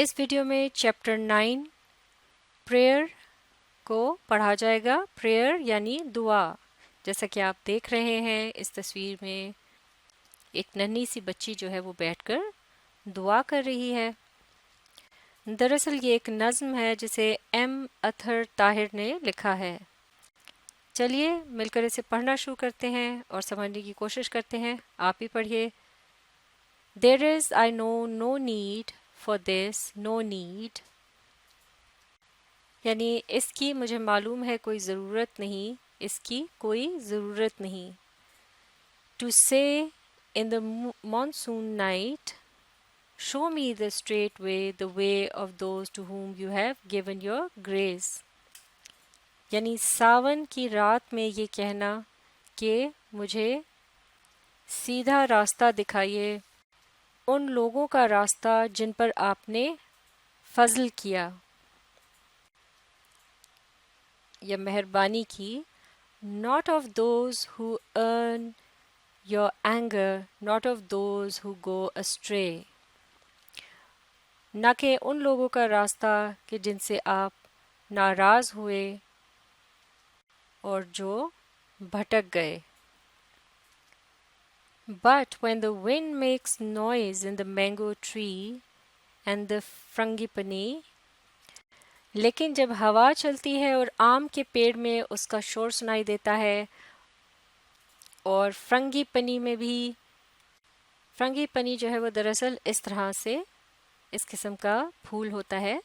اس video میں chapter 9 prayer کو پڑھا جائے گا۔ پریئر یعنی دعا۔ جیسا کہ آپ دیکھ رہے ہیں اس تصویر میں ایک ننھی سی بچی جو ہے وہ بیٹھ کر دعا کر رہی ہے۔ دراصل یہ ایک نظم ہے جسے ایم اطہر طاہر نے لکھا ہے۔ چلیے مل کر اسے پڑھنا شروع کرتے ہیں اور سمجھنے کی کوشش کرتے ہیں۔ آپ ہی پڑھیے۔ There is, I know, no need for this, no need. یعنی اس کی مجھے معلوم ہے کوئی ضرورت نہیں، اس کی کوئی ضرورت نہیں۔ To say in the monsoon night, show me the straight way, the way of those to whom you have given your grace. یعنی ساون کی رات میں یہ کہنا کہ مجھے سیدھا راستہ دکھائیے، ان لوگوں کا راستہ جن پر آپ نے فضل کیا یا مہربانی کی۔ Not of those who earn your anger, not of those who go astray. نہ کہ ان لوگوں کا راستہ کہ جن سے آپ ناراض ہوئے اور جو بھٹک گئے۔ But when the wind makes noise in the mango tree and the frangipani, لیکن جب ہوا چلتی ہے اور آم کے پیڑ میں اس کا شور سنائی دیتا ہے، اور فرنگی پنی میں بھی، فرنگی پنی جو ہے وہ دراصل اس طرح سے اس قسم کا پھول ہوتا ہے۔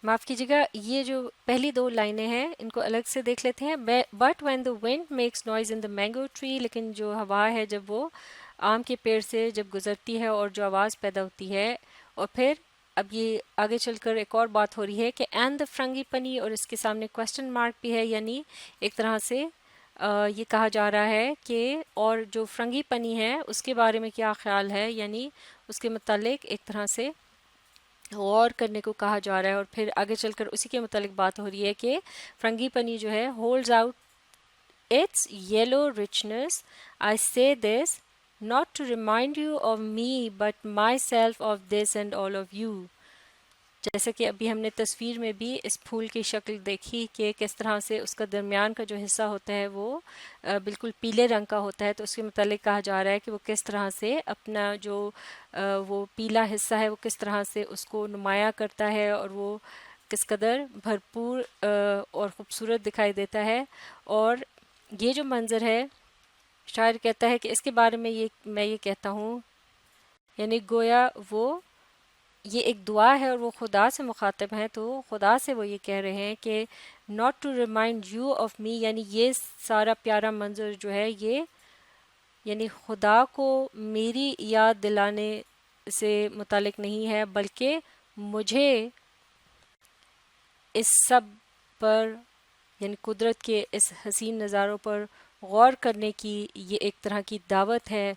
معاف کیجیے گا، یہ جو پہلی دو لائنیں ہیں ان کو الگ سے دیکھ لیتے ہیں۔ But when the wind makes noise in the mango tree, لیکن جو ہوا ہے جب وہ آم کے پیڑ سے جب گزرتی ہے اور جو آواز پیدا ہوتی ہے، اور پھر اب یہ آگے چل کر ایک اور بات ہو رہی ہے کہ اینڈ دا فرنگی پنی، اور اس کے سامنے کوشچن مارک بھی ہے، یعنی ایک طرح سے یہ کہا جا رہا ہے کہ اور جو فرنگی پنی ہے اس کے بارے میں کیا خیال ہے، یعنی اس کے متعلق ایک طرح سے غور کرنے کو کہا جا رہا ہے۔ اور پھر آگے چل کر اسی کے متعلق بات ہو رہی ہے کہ فرنگی پنی جو ہے holds out its yellow richness, I say this not to remind you of me but myself of this and all of you. جیسا کہ ابھی ہم نے تصویر میں بھی اس پھول کی شکل دیکھی کہ کس طرح سے اس کا درمیان کا جو حصہ ہوتا ہے وہ بالکل پیلے رنگ کا ہوتا ہے، تو اس کے متعلق کہا جا رہا ہے کہ وہ کس طرح سے اپنا جو وہ پیلا حصہ ہے وہ کس طرح سے اس کو نمایاں کرتا ہے، اور وہ کس قدر بھرپور اور خوبصورت دکھائی دیتا ہے۔ اور یہ جو منظر ہے، شاعر کہتا ہے کہ اس کے بارے میں میں یہ کہتا ہوں، یعنی گویا وہ یہ ایک دعا ہے اور وہ خدا سے مخاطب ہیں، تو خدا سے وہ یہ کہہ رہے ہیں کہ not to remind you of me، یعنی یہ سارا پیارا منظر جو ہے یہ یعنی خدا کو میری یاد دلانے سے متعلق نہیں ہے، بلکہ مجھے اس سب پر یعنی قدرت کے اس حسین نظاروں پر غور کرنے کی یہ ایک طرح کی دعوت ہے۔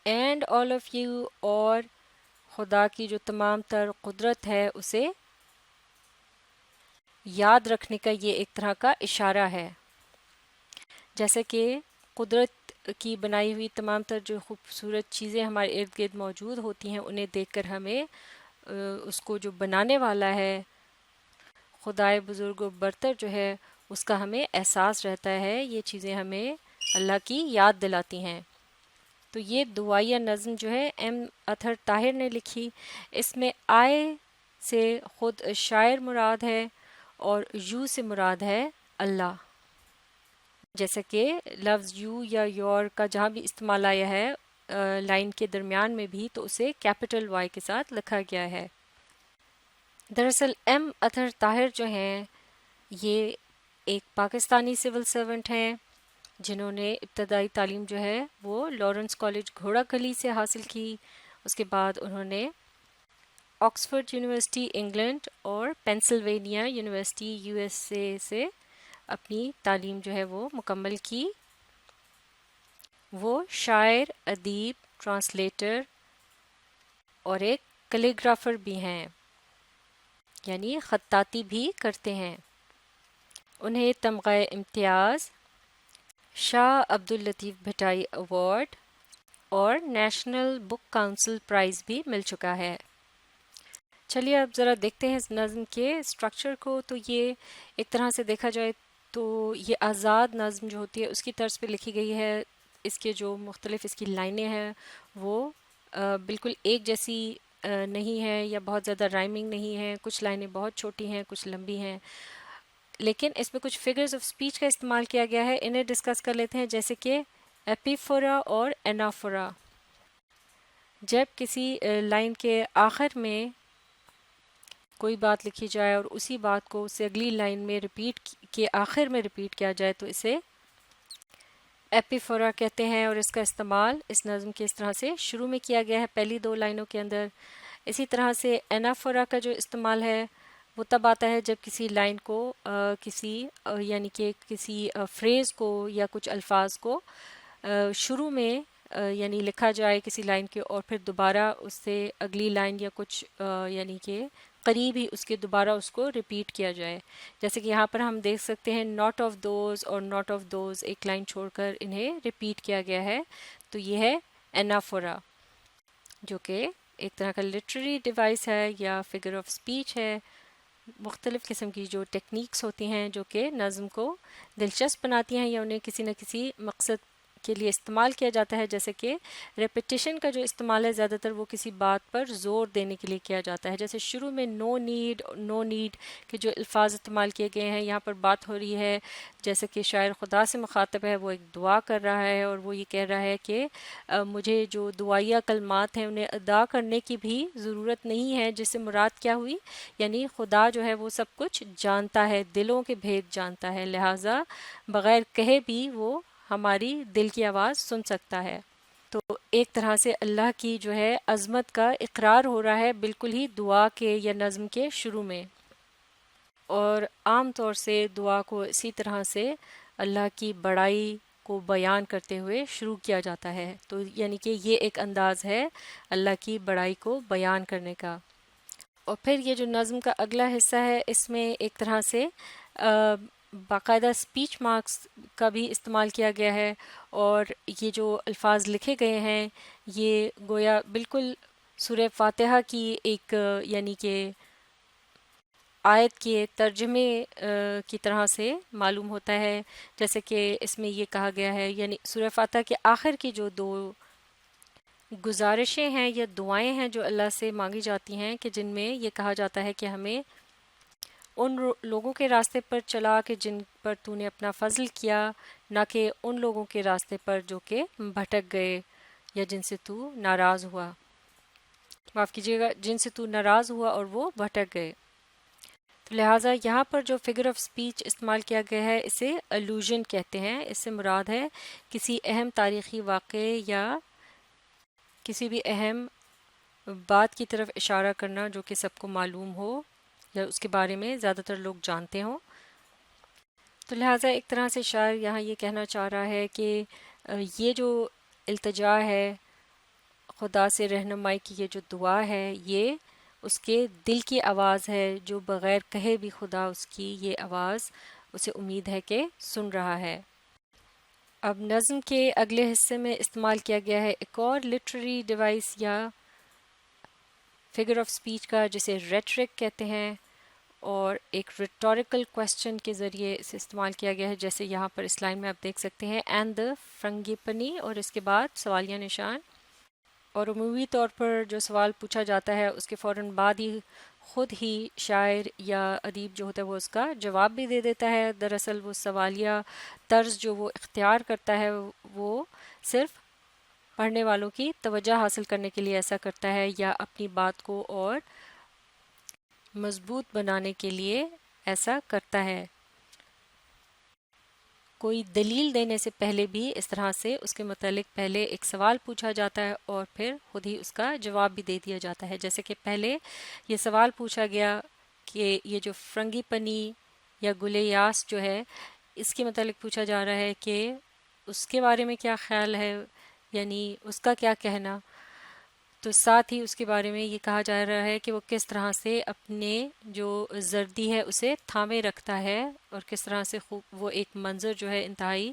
اینڈ آل آف یو، اور خدا کی جو تمام تر قدرت ہے اسے یاد رکھنے کا یہ ایک طرح کا اشارہ ہے۔ جیسے کہ قدرت کی بنائی ہوئی تمام تر جو خوبصورت چیزیں ہمارے ارد گرد موجود ہوتی ہیں، انہیں دیکھ کر ہمیں اس کو جو بنانے والا ہے، خدائے بزرگ و برتر جو ہے، اس کا ہمیں احساس رہتا ہے۔ یہ چیزیں ہمیں اللہ کی یاد دلاتی ہیں۔ تو یہ دعائیہ نظم جو ہے ایم اطہر طاہر نے لکھی۔ اس میں آئے سے خود شاعر مراد ہے اور یو سے مراد ہے اللہ۔ جیسا کہ لفظ یو یا یور کا جہاں بھی استعمال آیا ہے لائن کے درمیان میں بھی، تو اسے کیپٹل وائی کے ساتھ لکھا گیا ہے۔ دراصل ایم اطہر طاہر جو ہیں یہ ایک پاکستانی سول سرونٹ ہیں جنہوں نے ابتدائی تعلیم جو ہے وہ لارنس کالج گھوڑا کلی سے حاصل کی۔ اس کے بعد انہوں نے آکسفورڈ یونیورسٹی انگلینڈ اور Pennsylvania university U S A سے اپنی تعلیم جو ہے وہ مکمل کی۔ وہ شاعر، ادیب، ٹرانسلیٹر اور ایک کیلیگرافر بھی ہیں، یعنی خطاطی بھی کرتے ہیں۔ انہیں تمغہ امتیاز، شاہ عبداللطیف بھٹائی ایوارڈ اور نیشنل بک کاؤنسل پرائز بھی مل چکا ہے۔ چلیے اب ذرا دیکھتے ہیں اس نظم کے اسٹرکچر کو۔ تو یہ ایک طرح سے دیکھا جائے تو یہ آزاد نظم جو ہوتی ہے اس کی طرز پہ لکھی گئی ہے۔ اس کے جو مختلف اس کی لائنیں ہیں وہ بالکل ایک جیسی نہیں ہے یا بہت زیادہ رائمنگ نہیں ہے، کچھ لائنیں بہت چھوٹی ہیں، کچھ لمبی ہیں، لیکن اس میں کچھ فگرز آف اسپیچ کا استعمال کیا گیا ہے۔ انہیں ڈسکس کر لیتے ہیں، جیسے کہ ایپیفورا اور اینافورا۔ جب کسی لائن کے آخر میں کوئی بات لکھی جائے اور اسی بات کو اسے اگلی لائن میں ریپیٹ کے آخر میں ریپیٹ کیا جائے تو اسے ایپیفورا کہتے ہیں، اور اس کا استعمال اس نظم کے اس طرح سے شروع میں کیا گیا ہے پہلی دو لائنوں کے اندر۔ اسی طرح سے اینافورا کا جو استعمال ہے وہ تب آتا ہے جب کسی لائن کو یعنی کہ کسی فریز کو یا کچھ الفاظ کو شروع میں یعنی لکھا جائے کسی لائن کے، اور پھر دوبارہ اس سے اگلی لائن یا کچھ یعنی کہ قریب ہی اس کے دوبارہ اس کو ریپیٹ کیا جائے۔ جیسے کہ یہاں پر ہم دیکھ سکتے ہیں ناٹ آف دوز اور ناٹ آف دوز، ایک لائن چھوڑ کر انہیں ریپیٹ کیا گیا ہے، تو یہ ہے اینافورا، جو کہ ایک طرح کا لٹریری ڈیوائس ہے یا فگر آف اسپیچ ہے۔ مختلف قسم کی جو ٹیکنیکس ہوتی ہیں جو کہ نظم کو دلچسپ بناتی ہیں یا انہیں کسی نہ کسی مقصد کے لیے استعمال کیا جاتا ہے، جیسے کہ ریپیٹیشن کا جو استعمال ہے زیادہ تر وہ کسی بات پر زور دینے کے لیے کیا جاتا ہے، جیسے شروع میں نو نیڈ کے جو الفاظ استعمال کیے گئے ہیں، یہاں پر بات ہو رہی ہے جیسے کہ شاعر خدا سے مخاطب ہے، وہ ایک دعا کر رہا ہے اور وہ یہ کہہ رہا ہے کہ مجھے جو دعائیہ کلمات ہیں انہیں ادا کرنے کی بھی ضرورت نہیں ہے، جس سے مراد کیا ہوئی، یعنی خدا جو ہے وہ سب کچھ جانتا ہے، دلوں کے بھید جانتا ہے، لہٰذا بغیر کہے بھی وہ ہماری دل کی آواز سن سکتا ہے۔ تو ایک طرح سے اللہ کی جو ہے عظمت کا اقرار ہو رہا ہے بالکل ہی دعا کے یا نظم کے شروع میں، اور عام طور سے دعا کو اسی طرح سے اللہ کی بڑائی کو بیان کرتے ہوئے شروع کیا جاتا ہے، تو یعنی کہ یہ ایک انداز ہے اللہ کی بڑائی کو بیان کرنے کا۔ اور پھر یہ جو نظم کا اگلا حصہ ہے اس میں ایک طرح سے باقاعدہ اسپیچ مارکس کا بھی استعمال کیا گیا ہے، اور یہ جو الفاظ لکھے گئے ہیں یہ گویا بالکل سورہ فاتحہ کی ایک یعنی کہ آیت کے ترجمے کی طرح سے معلوم ہوتا ہے، جیسے کہ اس میں یہ کہا گیا ہے، یعنی سورہ فاتحہ کے آخر کی جو دو گزارشیں ہیں یا دعائیں ہیں جو اللہ سے مانگی جاتی ہیں، کہ جن میں یہ کہا جاتا ہے کہ ہمیں ان لوگوں کے راستے پر چلا کہ جن پر تو نے اپنا فضل کیا، نہ کہ ان لوگوں کے راستے پر جو کہ بھٹک گئے یا جن سے تو ناراض ہوا، معاف کیجیے گا، جن سے تو ناراض ہوا اور وہ بھٹک گئے۔ تو لہٰذا یہاں پر جو فگر آف اسپیچ استعمال کیا گیا ہے اسے الوژن کہتے ہیں۔ اس سے مراد ہے کسی اہم تاریخی واقعے یا کسی بھی اہم بات کی طرف اشارہ کرنا جو کہ سب کو معلوم ہو یا اس کے بارے میں زیادہ تر لوگ جانتے ہوں۔ تو لہٰذا ایک طرح سے شاعر یہاں یہ کہنا چاہ رہا ہے کہ یہ جو التجا ہے خدا سے رہنمائی کی، یہ جو دعا ہے یہ اس کے دل کی آواز ہے، جو بغیر کہے بھی خدا اس کی یہ آواز اسے امید ہے کہ سن رہا ہے۔ اب نظم کے اگلے حصے میں استعمال کیا گیا ہے ایک اور لٹریری ڈیوائس یا فگر آف اسپیچ کا، جسے ریٹرک کہتے ہیں، اور ایک ریٹوریکل کویسچن کے ذریعے اسے استعمال کیا گیا ہے، جیسے یہاں پر اس لائن میں آپ دیکھ سکتے ہیں اینڈ دا فرنگیپنی، اور اس کے بعد سوالیہ نشان، اور عمومی طور پر جو سوال پوچھا جاتا ہے اس کے فوراً بعد ہی خود ہی شاعر یا ادیب جو ہوتا ہے وہ اس کا جواب بھی دے دیتا ہے۔ دراصل وہ سوالیہ طرز جو وہ اختیار کرتا ہے وہ صرف پڑھنے والوں کی توجہ حاصل کرنے کے لیے ایسا کرتا ہے، یا اپنی بات کو اور مضبوط بنانے کے لیے ایسا کرتا ہے۔ کوئی دلیل دینے سے پہلے بھی اس طرح سے اس کے متعلق پہلے ایک سوال پوچھا جاتا ہے اور پھر خود ہی اس کا جواب بھی دے دیا جاتا ہے، جیسے کہ پہلے یہ سوال پوچھا گیا کہ یہ جو فرنگی پنی یا گل یاس جو ہے اس کے متعلق پوچھا جا رہا ہے کہ اس کے بارے میں کیا خیال ہے، یعنی اس کا کیا کہنا، تو ساتھ ہی اس کے بارے میں یہ کہا جا رہا ہے کہ وہ کس طرح سے اپنے جو زردی ہے اسے تھامے رکھتا ہے، اور کس طرح سے وہ ایک منظر جو ہے انتہائی